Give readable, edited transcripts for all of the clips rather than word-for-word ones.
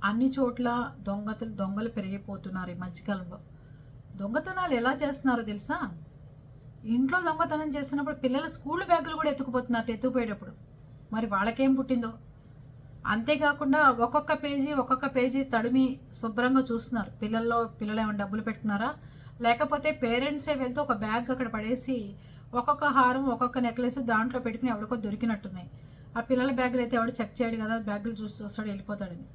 అన్ని చోట్ల దొంగలు పెరిగిపోతున్నారు ఈ మధ్యకాలంలో. దొంగతనాలు ఎలా చేస్తున్నారో తెలుసా? ఇంట్లో దొంగతనం చేస్తున్నప్పుడు పిల్లల స్కూల్ బ్యాగులు కూడా ఎత్తుకుపోతున్నారు ఎత్తుకుపోయేటప్పుడు. మరి వాళ్ళకేం పుట్టిందో? అంతేకాకుండా ఒక్కొక్క పేజీ తడిమి శుభ్రంగా చూస్తున్నారు. పిల్లలు ఏమైనా డబ్బులు పెట్టుకున్నారా? లేకపోతే పేరెంట్సే వెళ్తే ఒక బ్యాగ్ అక్కడ పడేసి ఒక్కొక్క హారం, ఒక్కొక్క నెక్లెస్ దాంట్లో పెట్టుకుని ఎవడికో దొరికినట్టున్నాయి. ఆ పిల్లల బ్యాగులు అయితే ఎవడు చెక్ చేయడు కదా, బ్యాగులు చూసి వస్తాడు వెళ్ళిపోతాడని.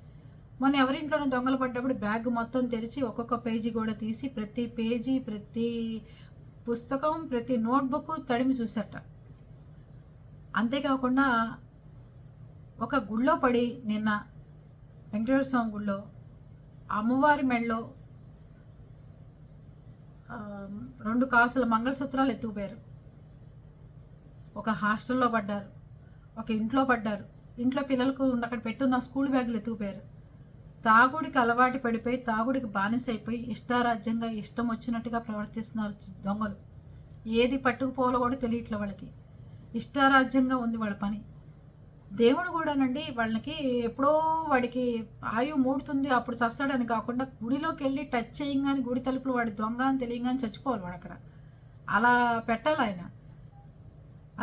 మొన్న ఎవరింట్లోనే దొంగలు పడ్డప్పుడు బ్యాగ్ మొత్తం తెరిచి ఒక్కొక్క పేజీ కూడా తీసి ప్రతి పేజీ, ప్రతి పుస్తకం, ప్రతి నోట్బుక్ తడిమి చూసట. అంతేకాకుండా ఒక గుళ్ళో పడి నిన్న వెంకటేశ్వర స్వామి గుళ్ళో అమ్మవారి మెడలో 2 కాసుల మంగళసూత్రాలు ఎత్తుకుపోయారు. ఒక హాస్టల్లో పడ్డారు, ఒక ఇంట్లో పడ్డారు. ఇంట్లో పిల్లలకు అక్కడ పెట్టున్న స్కూల్ బ్యాగులు ఎత్తుకుపోయారు. తాగుడికి అలవాటు పడిపోయి తాగుడికి బానిసైపోయి ఇష్టారాజ్యంగా ఇష్టం వచ్చినట్టుగా ప్రవర్తిస్తున్నారు దొంగలు. ఏది పట్టుకుపోవాలో కూడా తెలియట్లే వాళ్ళకి. ఇష్టారాజ్యంగా ఉంది వాళ్ళ పని. దేవుడు కూడానండి వాళ్ళకి ఎప్పుడో వాడికి ఆయువు మూడుతుంది అప్పుడు చస్తాడని కాకుండా గుడిలోకి వెళ్ళి టచ్ చేయంగాని గుడి తలుపులు వాడి దొంగ అని తెలియగానే చచ్చిపోవాలి వాడు అక్కడ. అలా పెట్టాలి ఆయన.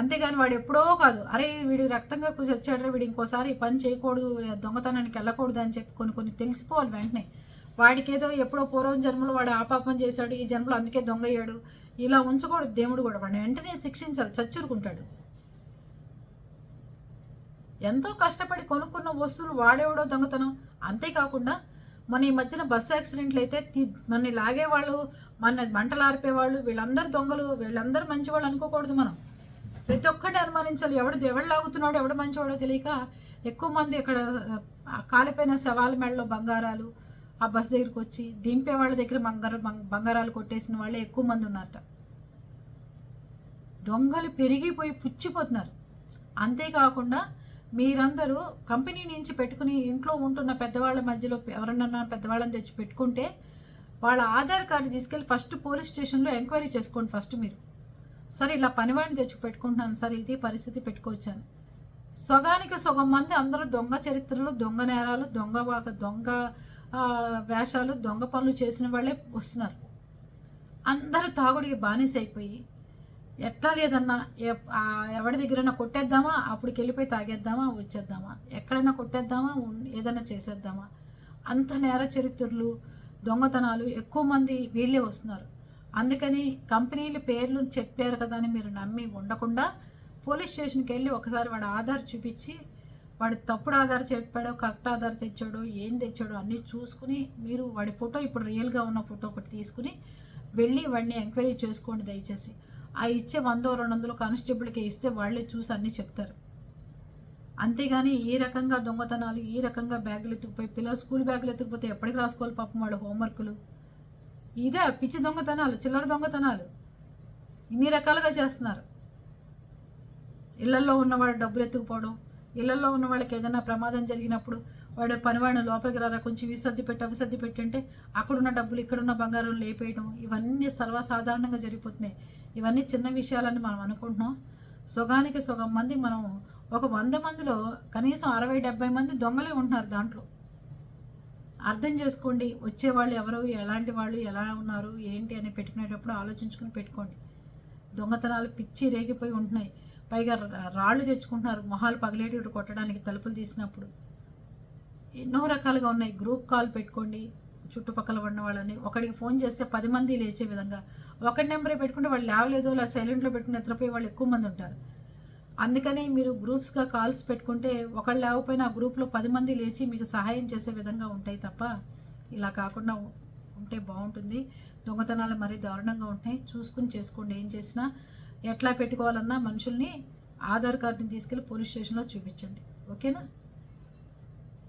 అంతేగాని వాడు ఎప్పుడో కాదు, అరే వీడి రక్తంగా చచ్చాడు, వీడు ఇంకోసారి ఈ పని చేయకూడదు, దొంగతనానికి వెళ్ళకూడదు అని చెప్పి కొన్ని తెలిసిపోవాలి వెంటనే. వాడికి ఏదో ఎప్పుడో పూర్వం జన్మలో వాడు ఆ పాపం చేశాడు, ఈ జన్మలో అందుకే దొంగ అయ్యాడు, ఇలా ఉంచకూడదు. దేవుడు కూడా వాడిని వెంటనే శిక్షించాలి, చచ్చురుకుంటాడు. ఎంతో కష్టపడి కొనుక్కున్న వస్తువులు వాడేవాడో దొంగతనం. అంతేకాకుండా మన ఈ మధ్యన బస్సు యాక్సిడెంట్లు అయితే మన లాగేవాళ్ళు, మన మంటలు ఆర్పేవాళ్ళు, వీళ్ళందరూ దొంగలు, వీళ్ళందరూ మంచివాళ్ళు అనుకోకూడదు మనం. ప్రతి ఒక్కటి అనుమానించాలి. ఎవడు లాగుతున్నాడో ఎవడు మంచివాడో తెలియక ఎక్కువ మంది అక్కడ కాలిపోయిన శవాల మెడలో బంగారాలు ఆ బస్సు దగ్గరికి వచ్చి దింపే వాళ్ళ దగ్గర బంగారాలు కొట్టేసిన వాళ్ళే ఎక్కువ మంది ఉన్నారట. దొంగలు పెరిగిపోయి పుచ్చిపోతున్నారు. అంతేకాకుండా మీరందరూ కంపెనీ నుంచి పెట్టుకుని ఇంట్లో ఉంటున్న పెద్దవాళ్ళ మధ్యలో ఎవరన్నా పెద్దవాళ్ళని తెచ్చి పెట్టుకుంటే వాళ్ళ ఆధార్ కార్డు తీసుకెళ్ళి ఫస్ట్ పోలీస్ స్టేషన్లో ఎంక్వైరీ చేసుకోండి. ఫస్ట్ మీరు సరే ఇలా పనివాడిని తెచ్చి పెట్టుకుంటున్నాను, సరే ఇది పరిస్థితి పెట్టుకోవచ్చాను. సగానికి సగం మంది అందరూ దొంగ చరిత్రలు, దొంగ నేరాలు, దొంగ వేషాలు, దొంగ పనులు చేసిన వాళ్ళే వస్తున్నారు. అందరూ తాగుడికి బానిస అయిపోయి ఎట్లా లేదన్నా ఎవరి దగ్గరైనా కొట్టేద్దామా, అప్పటికి వెళ్ళిపోయి తాగేద్దామా, వచ్చేద్దామా, ఎక్కడైనా కొట్టేద్దామా, ఏదైనా చేసేద్దామా, అంత నేర చరిత్రలు, దొంగతనాలు ఎక్కువ మంది వీళ్ళే వస్తున్నారు. అందుకని కంపెనీల పేర్లు చెప్పారు కదా అని మీరు నమ్మి ఉండకుండా పోలీస్ స్టేషన్కి వెళ్ళి ఒకసారి వాడు ఆధార్ చూపించి వాడు తప్పుడు ఆధార్ చెప్పాడో కరెక్ట్ ఆధార్ తెచ్చాడో ఏం తెచ్చాడో అన్నీ చూసుకుని మీరు వాడి ఫోటో ఇప్పుడు రియల్గా ఉన్న ఫోటో ఒకటి తీసుకుని వెళ్ళి వాడిని ఎంక్వైరీ చేసుకోండి దయచేసి. ఆ ఇచ్చే 100-200 కానిస్టేబుల్కి ఇస్తే వాళ్ళే చూసి అన్నీ చెప్తారు. అంతేగాని ఈ రకంగా దొంగతనాలు, ఈ రకంగా బ్యాగులు ఎత్తుకుపోయి పిల్లలు స్కూల్ బ్యాగులు ఎత్తుకుపోతే ఎప్పటికి రాసుకోవాలి పాపం వాళ్ళు హోంవర్కులు. ఇదే పిచ్చి దొంగతనాలు, చిల్లర దొంగతనాలు ఇన్ని రకాలుగా చేస్తున్నారు. ఇళ్లల్లో ఉన్నవాడు డబ్బులు ఎత్తుకుపోవడం, ఇళ్లలో ఉన్న వాళ్ళకి ఏదైనా ప్రమాదం జరిగినప్పుడు వాడు పనివాడిని లోపలికి రారా కొంచెం ఇవి సర్ది పెట్టి అంటే అక్కడున్న డబ్బులు ఇక్కడున్న బంగారం లేపేయడం, ఇవన్నీ సర్వసాధారణంగా జరిగిపోతున్నాయి. ఇవన్నీ చిన్న విషయాలని మనం అనుకుంటున్నాం. సగానికి సగం మంది మనం ఒక 100 మందిలో కనీసం 60-70 మంది దొంగలే ఉంటున్నారు దాంట్లో. అర్థం చేసుకోండి. వచ్చేవాళ్ళు ఎవరు, ఎలాంటి వాళ్ళు, ఎలా ఉన్నారు, ఏంటి అని పెట్టుకునేటప్పుడు ఆలోచించుకుని పెట్టుకోండి. దొంగతనాలు పిచ్చి రేగిపోయి ఉంటున్నాయి. పైగా రాళ్ళు తెచ్చుకుంటున్నారు మొహాలు పగిలేటి కొట్టడానికి తలుపులు తీసినప్పుడు. ఎన్నో రకాలుగా ఉన్నాయి. గ్రూప్ కాల్ పెట్టుకోండి చుట్టుపక్కల ఉన్న వాళ్ళని. ఒకడికి ఫోన్ చేస్తే 10 మంది లేచే విధంగా ఒకటి నెంబరే పెట్టుకుంటే వాళ్ళు లేవలేదో ఇలా సైలెంట్లో పెట్టుకుని నిద్రపోయే వాళ్ళు ఎక్కువ మంది ఉంటారు. అందుకని మీరు గ్రూప్స్గా కాల్స్ పెట్టుకుంటే ఒకళ్ళు లేకపోయినా ఆ గ్రూప్లో 10 మంది లేచి మీకు సహాయం చేసే విధంగా ఉంటాయి తప్ప ఇలా కాకుండా ఉంటే బాగుంటుంది. దొంగతనాలు మరీ దారుణంగా ఉంటాయి. చూసుకుని చేసుకోండి. ఏం చేసినా ఎట్లా పెట్టుకోవాలన్నా మనుషుల్ని ఆధార్ కార్డుని తీసుకెళ్ళి పోలీస్ స్టేషన్లో చూపించండి. ఓకేనా?